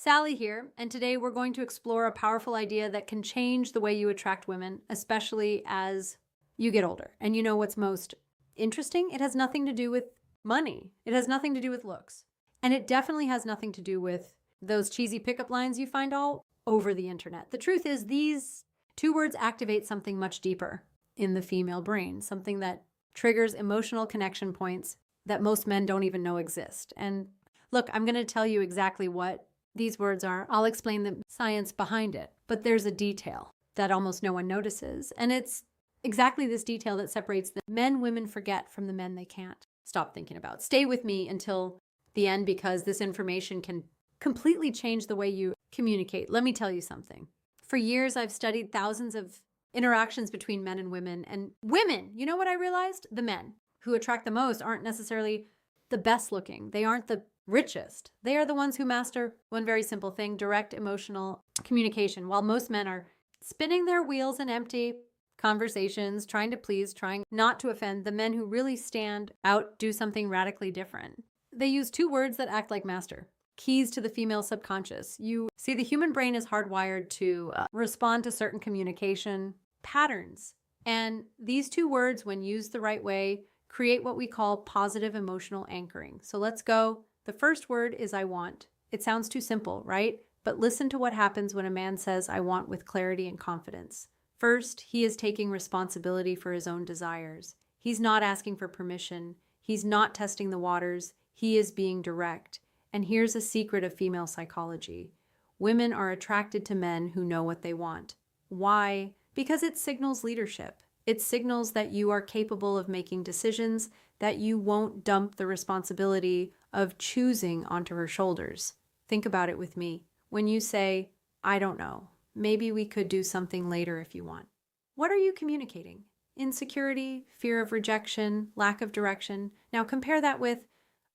Sally here, and today we're going to explore a powerful idea that can change the way you attract women, especially as you get older. And you know what's most interesting? It has nothing to do with money. It has nothing to do with looks. And it definitely has nothing to do with those cheesy pickup lines you find all over the internet. The truth is, these two words activate something much deeper in the female brain, something that triggers emotional connection points that most men don't even know exist. And look, I'm going to tell you exactly what these words are. I'll explain the science behind it, but there's a detail that almost no one notices. And it's exactly this detail that separates the men women forget from the men they can't stop thinking about. Stay with me until the end because this information can completely change the way you communicate. Let me tell you something. For years, I've studied thousands of interactions between men and women. And women, you know what I realized? The men who attract the most aren't necessarily the best looking. They aren't the richest. They are the ones who master one very simple thing: direct emotional communication. While most men are spinning their wheels in empty conversations, trying to please, trying not to offend, the men who really stand out do something radically different. They use two words that act like master keys to the female subconscious. You see, the human brain is hardwired to respond to certain communication patterns. And these two words, when used the right way, create what we call positive emotional anchoring. So let's go. The first word is I want. It sounds too simple, right? But listen to what happens when a man says I want with clarity and confidence. First, he is taking responsibility for his own desires. He's not asking for permission. He's not testing the waters. He is being direct. And here's a secret of female psychology. Women are attracted to men who know what they want. Why? Because it signals leadership. It signals that you are capable of making decisions, that you won't dump the responsibility of choosing onto her shoulders. Think about it with me. When you say, I don't know, maybe we could do something later if you want. What are you communicating? Insecurity, fear of rejection, lack of direction. Now compare that with,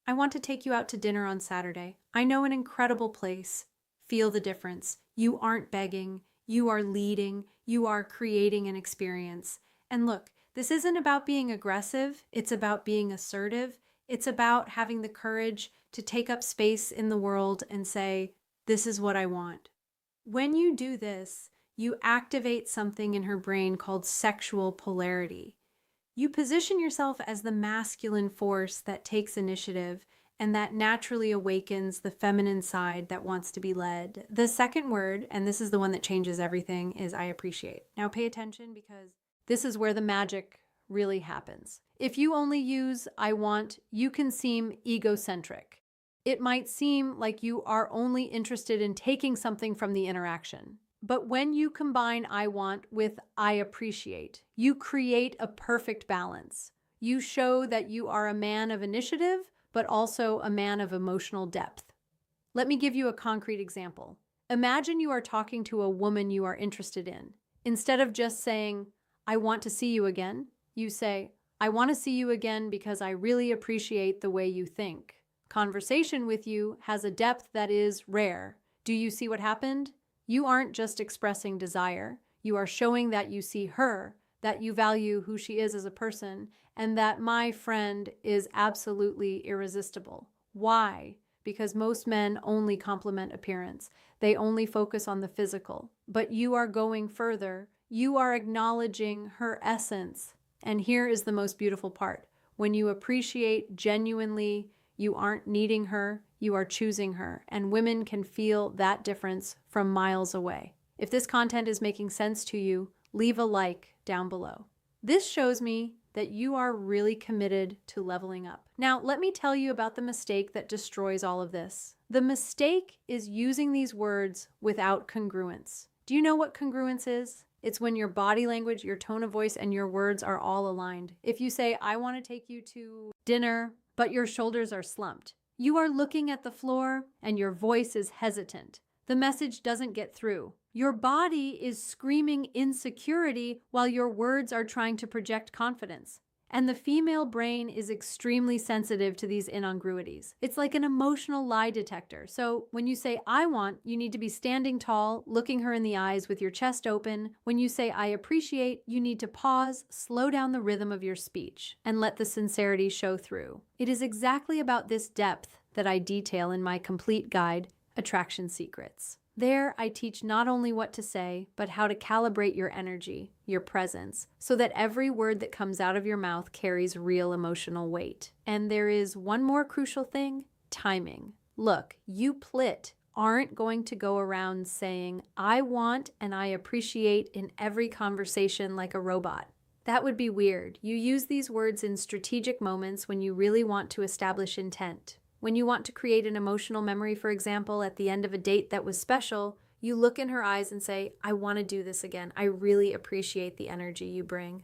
I want to take you out to dinner on Saturday. I know an incredible place. Feel the difference. You aren't begging. You are leading. You are creating an experience. And look, this isn't about being aggressive. It's about being assertive. It's about having the courage to take up space in the world and say, this is what I want. When you do this, you activate something in her brain called sexual polarity. You position yourself as the masculine force that takes initiative and that naturally awakens the feminine side that wants to be led. The second word, and this is the one that changes everything, is I appreciate. Now pay attention because this is where the magic really happens. If you only use I want, you can seem egocentric. It might seem like you are only interested in taking something from the interaction. But when you combine I want with I appreciate, you create a perfect balance. You show that you are a man of initiative, but also a man of emotional depth. Let me give you a concrete example. Imagine you are talking to a woman you are interested in. Instead of just saying, I want to see you again, you say, I want to see you again because I really appreciate the way you think. Conversation with you has a depth that is rare. Do you see what happened? You aren't just expressing desire. You are showing that you see her, that you value who she is as a person, and that my friend is absolutely irresistible. Why? Because most men only compliment appearance. They only focus on the physical. But you are going further. You are acknowledging her essence. And here is the most beautiful part. When you appreciate genuinely, you aren't needing her, you are choosing her. And women can feel that difference from miles away. If this content is making sense to you, leave a like down below. This shows me that you are really committed to leveling up. Now, let me tell you about the mistake that destroys all of this. The mistake is using these words without congruence. Do you know what congruence is? It's when your body language, your tone of voice, and your words are all aligned. If you say, I want to take you to dinner, but your shoulders are slumped, you are looking at the floor and your voice is hesitant. The message doesn't get through. Your body is screaming insecurity while your words are trying to project confidence. And the female brain is extremely sensitive to these incongruities. It's like an emotional lie detector. So when you say, I want, you need to be standing tall, looking her in the eyes with your chest open. When you say, I appreciate, you need to pause, slow down the rhythm of your speech, and let the sincerity show through. It is exactly about this depth that I detail in my complete guide, Attraction Secrets. There, I teach not only what to say, but how to calibrate your energy, your presence, so that every word that comes out of your mouth carries real emotional weight. And there is one more crucial thing: timing. Look, you plit aren't going to go around saying, "I want and I appreciate" in every conversation like a robot. That would be weird. You use these words in strategic moments when you really want to establish intent. When you want to create an emotional memory, for example, at the end of a date that was special, you look in her eyes and say, "I want to do this again. I really appreciate the energy you bring."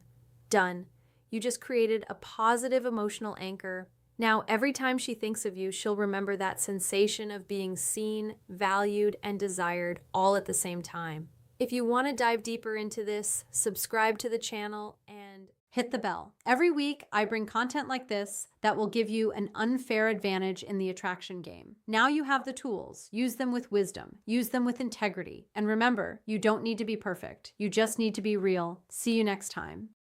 Done. You just created a positive emotional anchor. Now, every time she thinks of you, she'll remember that sensation of being seen, valued, and desired all at the same time. If you want to dive deeper into this, subscribe to the channel and hit the bell. Every week, I bring content like this that will give you an unfair advantage in the attraction game. Now you have the tools. Use them with wisdom. Use them with integrity. And remember, you don't need to be perfect. You just need to be real. See you next time.